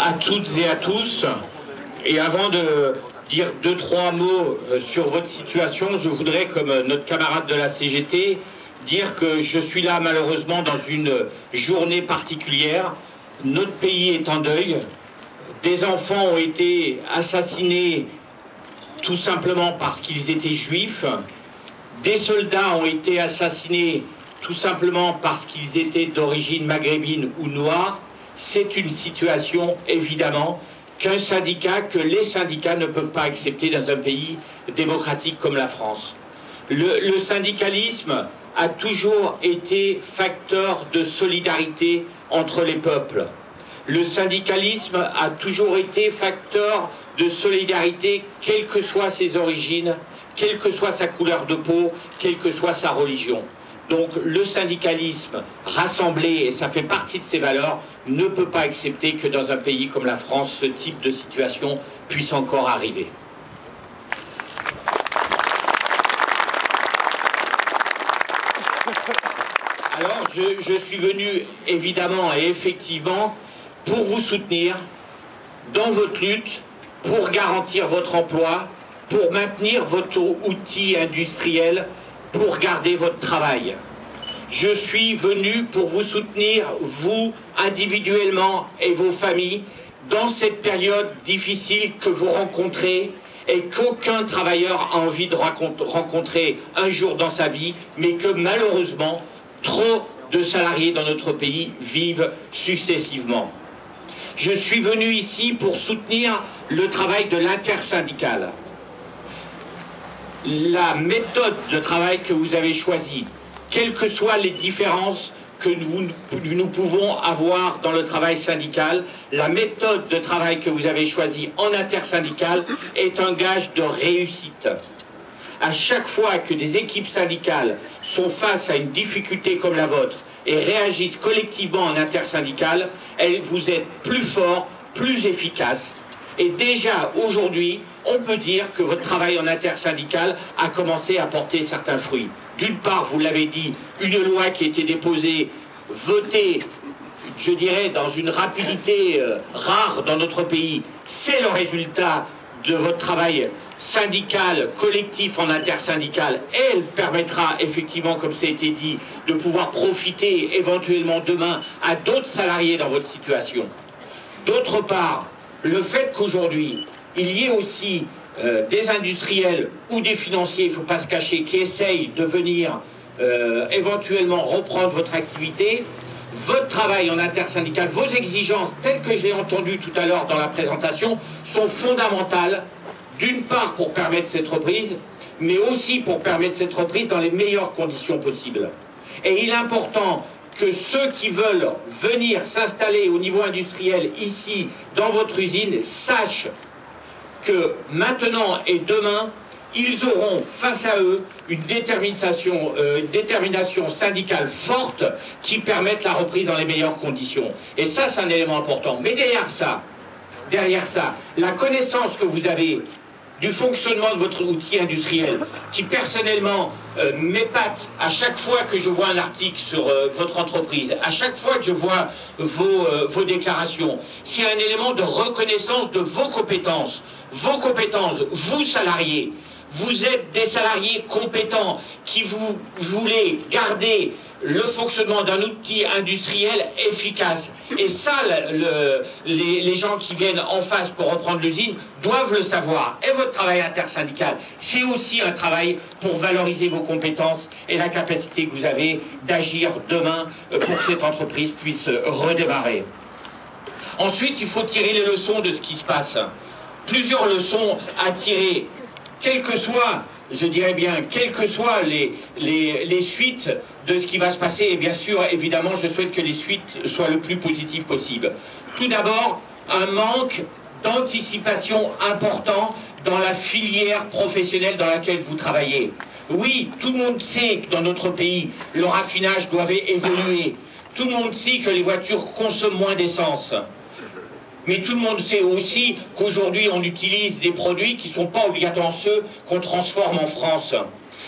à toutes et à tous. Et avant de dire 2-3 mots sur votre situation, je voudrais, comme notre camarade de la CGT, dire que je suis là malheureusement dans une journée particulière. Notre pays est en deuil. Des enfants ont été assassinés tout simplement parce qu'ils étaient juifs. Des soldats ont été assassinés tout simplement parce qu'ils étaient d'origine maghrébine ou noire. C'est une situation, évidemment, que les syndicats ne peuvent pas accepter dans un pays démocratique comme la France. Le syndicalisme a toujours été facteur de solidarité entre les peuples. Le syndicalisme a toujours été facteur de solidarité, quelles que soient ses origines, quelle que soit sa couleur de peau, quelle que soit sa religion. Donc le syndicalisme rassemblé, et ça fait partie de ses valeurs, ne peut pas accepter que dans un pays comme la France, ce type de situation puisse encore arriver. Alors je suis venu évidemment et effectivement pour vous soutenir dans votre lutte, pour garantir votre emploi, pour maintenir votre outil industriel, pour garder votre travail. Je suis venu pour vous soutenir, vous, individuellement, et vos familles, dans cette période difficile que vous rencontrez et qu'aucun travailleur a envie de rencontrer un jour dans sa vie, mais que malheureusement, trop de salariés dans notre pays vivent successivement. Je suis venu ici pour soutenir le travail de l'intersyndicale. La méthode de travail que vous avez choisie, quelles que soient les différences que nous pouvons avoir dans le travail syndical, la méthode de travail que vous avez choisie en intersyndicale est un gage de réussite. À chaque fois que des équipes syndicales sont face à une difficulté comme la vôtre et réagissent collectivement en intersyndicale, vous êtes plus fort, plus efficace. Et déjà aujourd'hui, on peut dire que votre travail en intersyndicale a commencé à porter certains fruits. D'une part, vous l'avez dit, une loi qui a été déposée, votée, je dirais, dans une rapidité rare dans notre pays, c'est le résultat de votre travail syndical, collectif en intersyndicale, et elle permettra effectivement, comme ça a été dit, de pouvoir profiter éventuellement demain à d'autres salariés dans votre situation. D'autre part, le fait qu'aujourd'hui, il y ait aussi des industriels ou des financiers, il ne faut pas se cacher, qui essayent de venir éventuellement reprendre votre activité, votre travail en intersyndicale, vos exigences, telles que je l'ai entendu tout à l'heure dans la présentation, sont fondamentales, d'une part pour permettre cette reprise, mais aussi pour permettre cette reprise dans les meilleures conditions possibles. Et il est important que ceux qui veulent venir s'installer au niveau industriel ici, dans votre usine, sachent que maintenant et demain, ils auront face à eux une détermination syndicale forte qui permette la reprise dans les meilleures conditions. Et ça, c'est un élément important. Mais derrière ça, la connaissance que vous avez du fonctionnement de votre outil industriel, qui personnellement m'épate à chaque fois que je vois un article sur votre entreprise, à chaque fois que je vois vos déclarations, c'est un élément de reconnaissance de vos compétences, vous salariés. Vous êtes des salariés compétents qui vous voulez garder le fonctionnement d'un outil industriel efficace. Et ça, les gens qui viennent en face pour reprendre l'usine doivent le savoir. Et votre travail intersyndical, c'est aussi un travail pour valoriser vos compétences et la capacité que vous avez d'agir demain pour que cette entreprise puisse redémarrer. Ensuite, il faut tirer les leçons de ce qui se passe. Plusieurs leçons à tirer. Quelles que soient, je dirais bien, quelles que soient les suites de ce qui va se passer, et bien sûr, évidemment, je souhaite que les suites soient le plus positives possible. Tout d'abord, un manque d'anticipation important dans la filière professionnelle dans laquelle vous travaillez. Oui, tout le monde sait que dans notre pays, le raffinage doit évoluer. Tout le monde sait que les voitures consomment moins d'essence. Mais tout le monde sait aussi qu'aujourd'hui, on utilise des produits qui ne sont pas obligatoirement ceux qu'on transforme en France.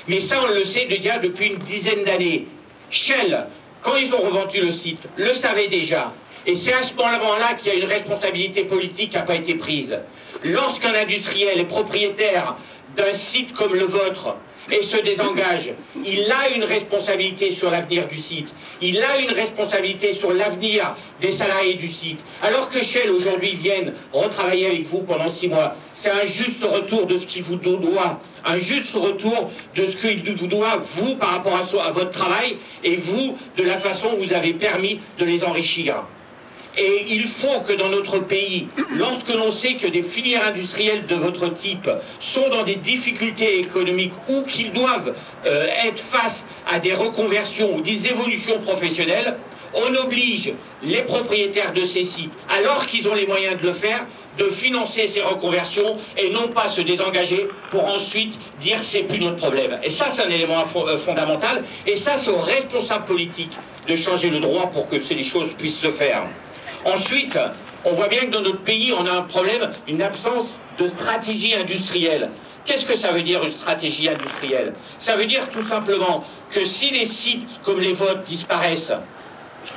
Mais ça, on le sait déjà depuis une dizaine d'années. Shell, quand ils ont revendu le site, le savait déjà. Et c'est à ce moment-là qu'il y a une responsabilité politique qui n'a pas été prise. Lorsqu'un industriel est propriétaire d'un site comme le vôtre et se désengage, il a une responsabilité sur l'avenir du site. Il a une responsabilité sur l'avenir des salariés du site. Alors que Shell aujourd'hui vienne retravailler avec vous pendant 6 mois, c'est un juste retour de ce qu'il vous doit, un juste retour de ce qu'il vous doit, vous, par rapport à votre travail, et vous, de la façon dont vous avez permis de les enrichir. Et il faut que dans notre pays, lorsque l'on sait que des filières industrielles de votre type sont dans des difficultés économiques ou qu'ils doivent être face à des reconversions ou des évolutions professionnelles, on oblige les propriétaires de ces sites, alors qu'ils ont les moyens de le faire, de financer ces reconversions et non pas se désengager pour ensuite dire c'est plus notre problème. Et ça, c'est un élément fondamental. Et ça, c'est aux responsables politiques de changer le droit pour que les choses puissent se faire. Ensuite, on voit bien que dans notre pays, on a un problème, une absence de stratégie industrielle. Qu'est-ce que ça veut dire une stratégie industrielle? Ça veut dire tout simplement que si les sites comme les vôtres disparaissent,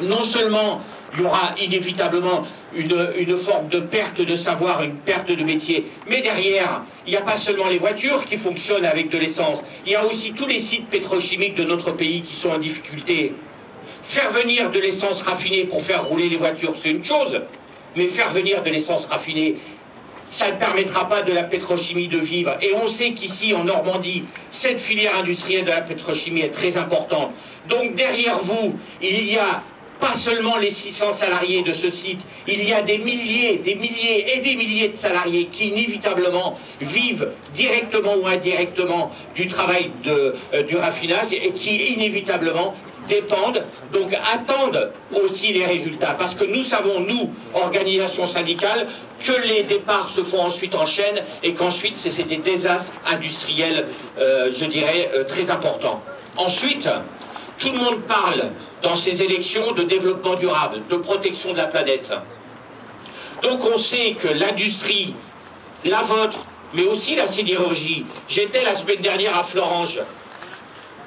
non seulement il y aura inévitablement une forme de perte de savoir, une perte de métier, mais derrière, il n'y a pas seulement les voitures qui fonctionnent avec de l'essence, il y a aussi tous les sites pétrochimiques de notre pays qui sont en difficulté. Faire venir de l'essence raffinée pour faire rouler les voitures, c'est une chose, mais faire venir de l'essence raffinée, ça ne permettra pas de la pétrochimie de vivre. Et on sait qu'ici, en Normandie, cette filière industrielle de la pétrochimie est très importante. Donc derrière vous, il y a pas seulement les 600 salariés de ce site, il y a des milliers et des milliers de salariés qui inévitablement vivent directement ou indirectement du travail du raffinage et qui inévitablement dépendent, donc attendent aussi les résultats. Parce que nous savons, nous, organisations syndicales, que les départs se font ensuite en chaîne et qu'ensuite c'est des désastres industriels, je dirais, très importants. Ensuite, tout le monde parle dans ces élections de développement durable, de protection de la planète. Donc on sait que l'industrie, la vôtre, mais aussi la sidérurgie. J'étais la semaine dernière à Florange.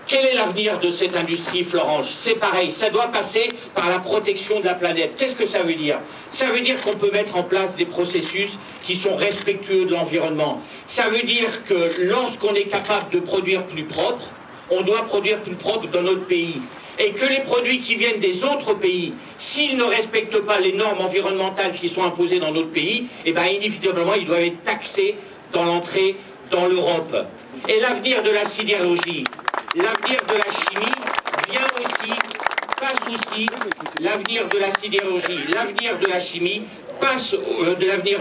Quel est l'avenir de cette industrie, Florange? C'est pareil, ça doit passer par la protection de la planète. Qu'est-ce que ça veut dire? Ça veut dire qu'on peut mettre en place des processus qui sont respectueux de l'environnement. Ça veut dire que lorsqu'on est capable de produire plus propre, on doit produire plus propre dans notre pays. Et que les produits qui viennent des autres pays, s'ils ne respectent pas les normes environnementales qui sont imposées dans notre pays, eh bien inévitablement ils doivent être taxés dans l'entrée dans l'Europe. Et l'avenir de la sidérurgie, l'avenir de la chimie vient aussi, passe aussi, l'avenir de la sidérurgie, l'avenir de la chimie, passe de l'avenir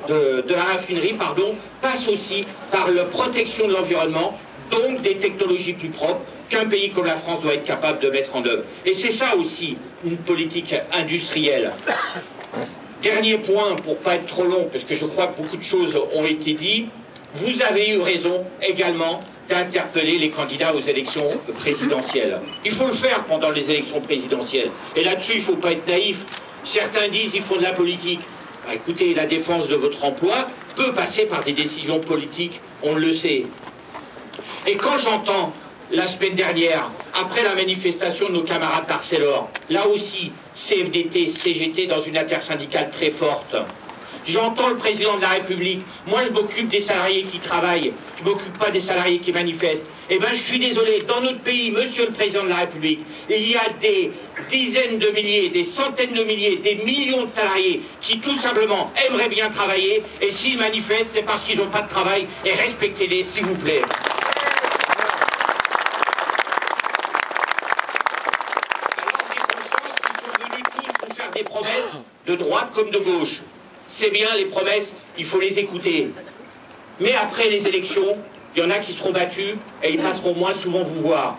de la raffinerie, pardon, passe aussi par la protection de l'environnement, donc des technologies plus propres qu'un pays comme la France doit être capable de mettre en œuvre. Et c'est ça aussi une politique industrielle. Dernier point, pour ne pas être trop long, parce que je crois que beaucoup de choses ont été dites, vous avez eu raison également d'interpeller les candidats aux élections présidentielles. Il faut le faire pendant les élections présidentielles. Et là-dessus, il ne faut pas être naïf. Certains disent qu'ils font de la politique. Bah, écoutez, la défense de votre emploi peut passer par des décisions politiques, on le sait. Et quand j'entends, la semaine dernière, après la manifestation de nos camarades d'Arcelor, là aussi, CFDT, CGT dans une intersyndicale très forte, j'entends le président de la République, moi je m'occupe des salariés qui travaillent, je ne m'occupe pas des salariés qui manifestent. Eh bien je suis désolé, dans notre pays, monsieur le président de la République, il y a des dizaines de milliers, des centaines de milliers, des millions de salariés qui tout simplement aimeraient bien travailler, et s'ils manifestent, c'est parce qu'ils n'ont pas de travail, et respectez-les s'il vous plaît. Des promesses de droite comme de gauche. C'est bien, les promesses, il faut les écouter. Mais après les élections, il y en a qui seront battus et ils passeront moins souvent vous voir.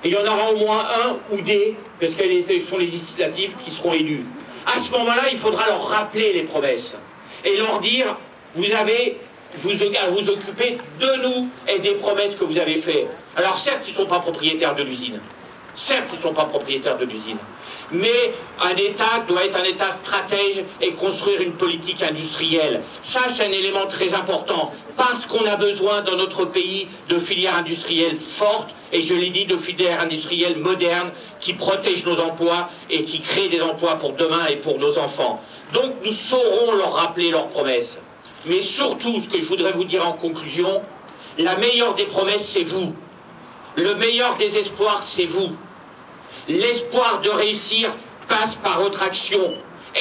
Et il y en aura au moins un ou des, parce qu'il y a les élections législatives qui seront élus. À ce moment-là, il faudra leur rappeler les promesses et leur dire, vous avez à vous occuper de nous et des promesses que vous avez faites. Alors certes, ils ne sont pas propriétaires de l'usine. Certes, ils ne sont pas propriétaires de l'usine, mais un État doit être un État stratège et construire une politique industrielle. Ça, c'est un élément très important, parce qu'on a besoin dans notre pays de filières industrielles fortes, et je l'ai dit, de filières industrielles modernes, qui protègent nos emplois et qui créent des emplois pour demain et pour nos enfants. Donc nous saurons leur rappeler leurs promesses. Mais surtout, ce que je voudrais vous dire en conclusion, la meilleure des promesses, c'est vous. Le meilleur des espoirs, c'est vous. L'espoir de réussir passe par votre action.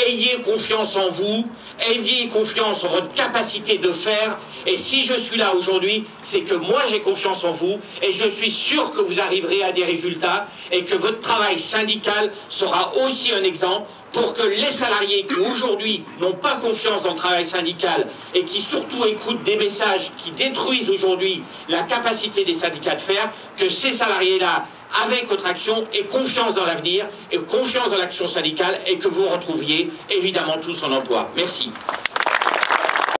Ayez confiance en vous, ayez confiance en votre capacité de faire, et si je suis là aujourd'hui, c'est que moi j'ai confiance en vous, et je suis sûr que vous arriverez à des résultats, et que votre travail syndical sera aussi un exemple pour que les salariés qui aujourd'hui n'ont pas confiance dans le travail syndical, et qui surtout écoutent des messages qui détruisent aujourd'hui la capacité des syndicats de faire, que ces salariés-là, avec votre action, et confiance dans l'avenir, et confiance dans l'action syndicale, et que vous retrouviez évidemment tous en emploi. Merci.